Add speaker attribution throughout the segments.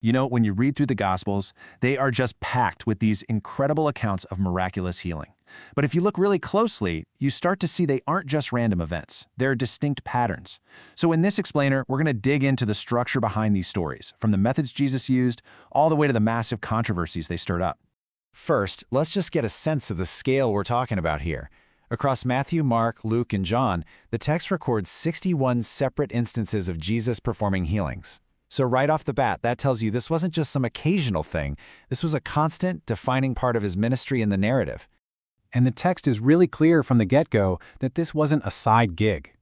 Speaker 1: You know, when you read through the Gospels, they are just packed with these incredible accounts of miraculous healing. But if you look really closely, you start to see they aren't just random events. They're distinct patterns. So in this explainer, we're going to dig into the structure behind these stories, from the methods Jesus used all the way to the massive controversies they stirred up.
Speaker 2: First, let's just get a sense of the scale we're talking about here. Across Matthew, Mark, Luke, and John, the text records 61 separate instances of Jesus performing healings. So right off the bat, that tells you this wasn't just some occasional thing. This was a constant, defining part of his ministry in the narrative.
Speaker 3: And the text is really clear from the get-go that this wasn't a side gig.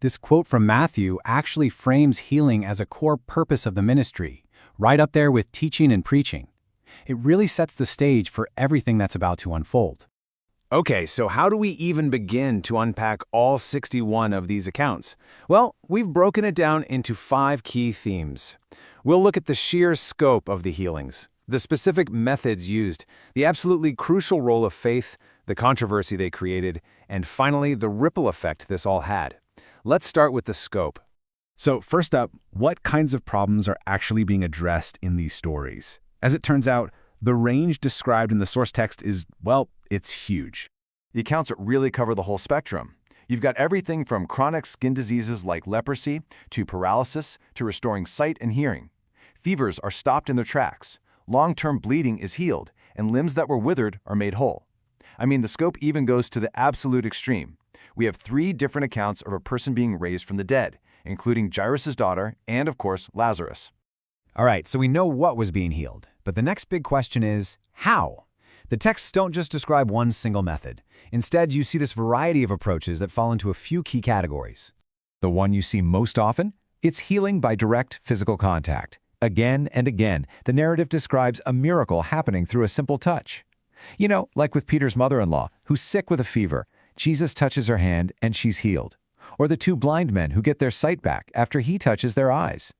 Speaker 3: This quote from Matthew actually frames healing as a core purpose of the ministry, right up there with teaching and preaching. It really sets the stage for everything that's about to unfold.
Speaker 4: Okay, so how do we even begin to unpack all 61 of these accounts? Well, we've broken it down into 5 key themes. We'll look at the sheer scope of the healings, the specific methods used, the absolutely crucial role of faith, the controversy they created, and finally, the ripple effect this all had. Let's start with the scope.
Speaker 5: So first up, what kinds of problems are actually being addressed in these stories? As it turns out, the range described in the source text is, well, it's huge.
Speaker 6: The accounts really cover the whole spectrum. You've got everything from chronic skin diseases like leprosy, to paralysis, to restoring sight and hearing. Fevers are stopped in their tracks, long-term bleeding is healed, and limbs that were withered are made whole. I mean, the scope even goes to the absolute extreme. We have 3 different accounts of a person being raised from the dead, including Jairus' daughter and, of course, Lazarus.
Speaker 2: All right, so we know what was being healed, but the next big question is, how? The texts don't just describe one single method. Instead, you see this variety of approaches that fall into a few key categories.
Speaker 7: The one you see most often? It's healing by direct physical contact. Again and again, the narrative describes a miracle happening through a simple touch. You know, like with Peter's mother-in-law, who's sick with a fever. Jesus touches her hand and she's healed. Or the 2 blind men who get their sight back after he touches their eyes.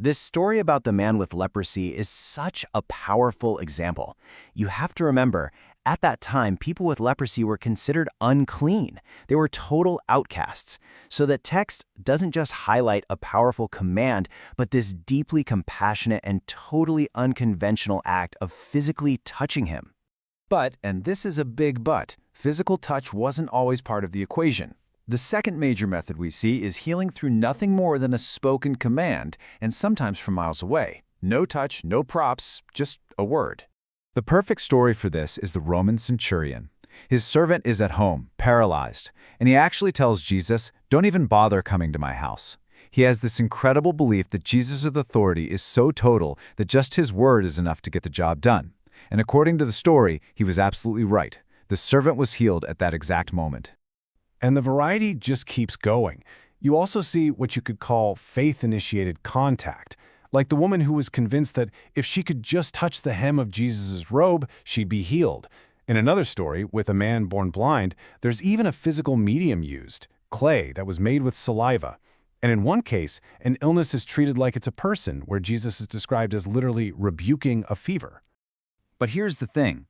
Speaker 8: This story about the man with leprosy is such a powerful example. You have to remember, at that time, people with leprosy were considered unclean. They were total outcasts. So the text doesn't just highlight a powerful command, but this deeply compassionate and totally unconventional act of physically touching him.
Speaker 4: But, and this is a big but, physical touch wasn't always part of the equation. The second major method we see is healing through nothing more than a spoken command, and sometimes from miles away. No touch, no props, just a word.
Speaker 7: The perfect story for this is the Roman centurion. His servant is at home, paralyzed, and he actually tells Jesus, "Don't even bother coming to my house." He has this incredible belief that Jesus' authority is so total that just his word is enough to get the job done. And according to the story, he was absolutely right. The servant was healed at that exact moment.
Speaker 3: And the variety just keeps going. You also see what you could call faith-initiated contact, like the woman who was convinced that if she could just touch the hem of Jesus' robe, she'd be healed. In another story, with a man born blind, there's even a physical medium used, clay that was made with saliva. And in one case, an illness is treated like it's a person, where Jesus is described as literally rebuking a fever.
Speaker 9: But here's the thing.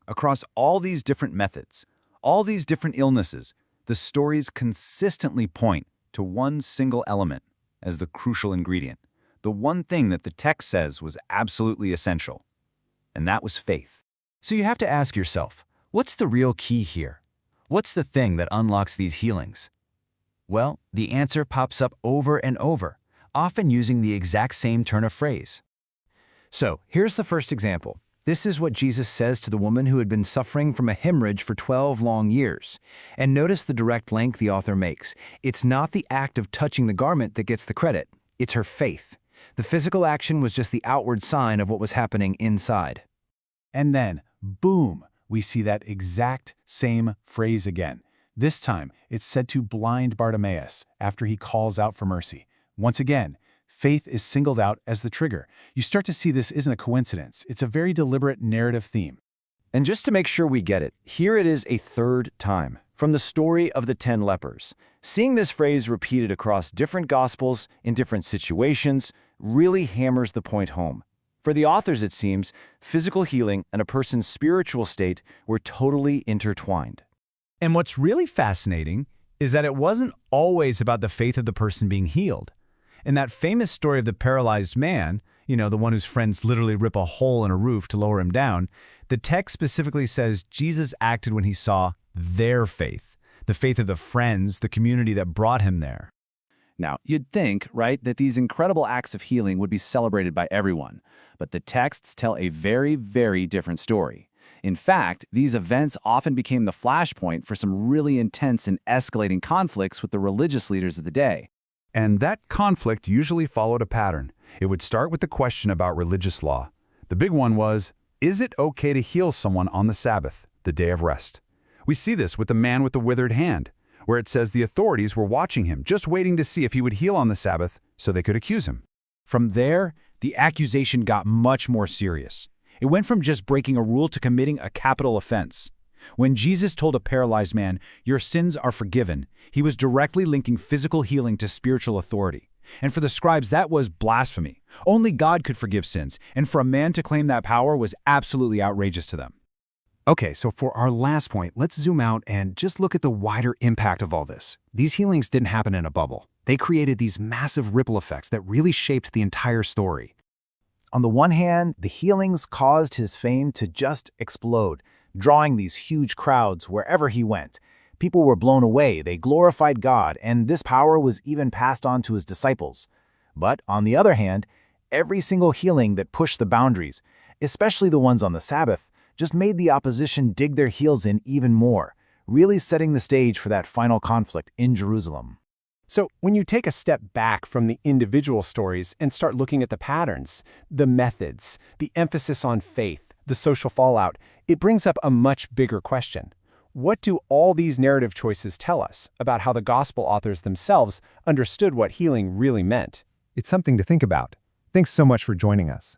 Speaker 9: Across all these different methods, all these different illnesses, the stories consistently point to one single element as the crucial ingredient, the one thing that the text says was absolutely essential, and that was faith.
Speaker 7: So you have to ask yourself, what's the real key here? What's the thing that unlocks these healings? Well, the answer pops up over and over, often using the exact same turn of phrase.
Speaker 4: So, here's the first example. This is what Jesus says to the woman who had been suffering from a hemorrhage for 12 long years. And notice the direct link the author makes. It's not the act of touching the garment that gets the credit. It's her faith. The physical action was just the outward sign of what was happening inside.
Speaker 3: And then, boom, we see that exact same phrase again. This time, it's said to blind Bartimaeus after he calls out for mercy. Once again, faith is singled out as the trigger. You start to see this isn't a coincidence. It's a very deliberate narrative theme.
Speaker 8: And just to make sure we get it, here it is a third time, from the story of the 10 lepers. Seeing this phrase repeated across different Gospels in different situations really hammers the point home. For the authors, it seems, physical healing and a person's spiritual state were totally intertwined.
Speaker 2: And what's really fascinating is that it wasn't always about the faith of the person being healed. In that famous story of the paralyzed man, the one whose friends literally rip a hole in a roof to lower him down, the text specifically says Jesus acted when he saw their faith, the faith of the friends, the community that brought him there.
Speaker 7: Now, you'd think, right, that these incredible acts of healing would be celebrated by everyone, but the texts tell a very, very different story. In fact, these events often became the flashpoint for some really intense and escalating conflicts with the religious leaders of the day.
Speaker 5: And that conflict usually followed a pattern. It would start with the question about religious law. The big one was, is it okay to heal someone on the Sabbath, the day of rest? We see this with the man with the withered hand, where it says the authorities were watching him, just waiting to see if he would heal on the Sabbath so they could accuse him.
Speaker 2: From there, the accusation got much more serious. It went from just breaking a rule to committing a capital offense. When Jesus told a paralyzed man, "Your sins are forgiven," he was directly linking physical healing to spiritual authority. And for the scribes, that was blasphemy. Only God could forgive sins, and for a man to claim that power was absolutely outrageous to them.
Speaker 3: Okay, so for our last point, let's zoom out and just look at the wider impact of all this. These healings didn't happen in a bubble. They created these massive ripple effects that really shaped the entire story.
Speaker 8: On the one hand, the healings caused his fame to just explode, drawing these huge crowds wherever he went. People were blown away, they glorified God, and this power was even passed on to his disciples. But on the other hand, every single healing that pushed the boundaries, especially the ones on the Sabbath, just made the opposition dig their heels in even more, really setting the stage for that final conflict in Jerusalem.
Speaker 10: So when you take a step back from the individual stories and start looking at the patterns, the methods, the emphasis on faith, the social fallout, it brings up a much bigger question. What do all these narrative choices tell us about how the gospel authors themselves understood what healing really meant?
Speaker 11: It's something to think about. Thanks so much for joining us.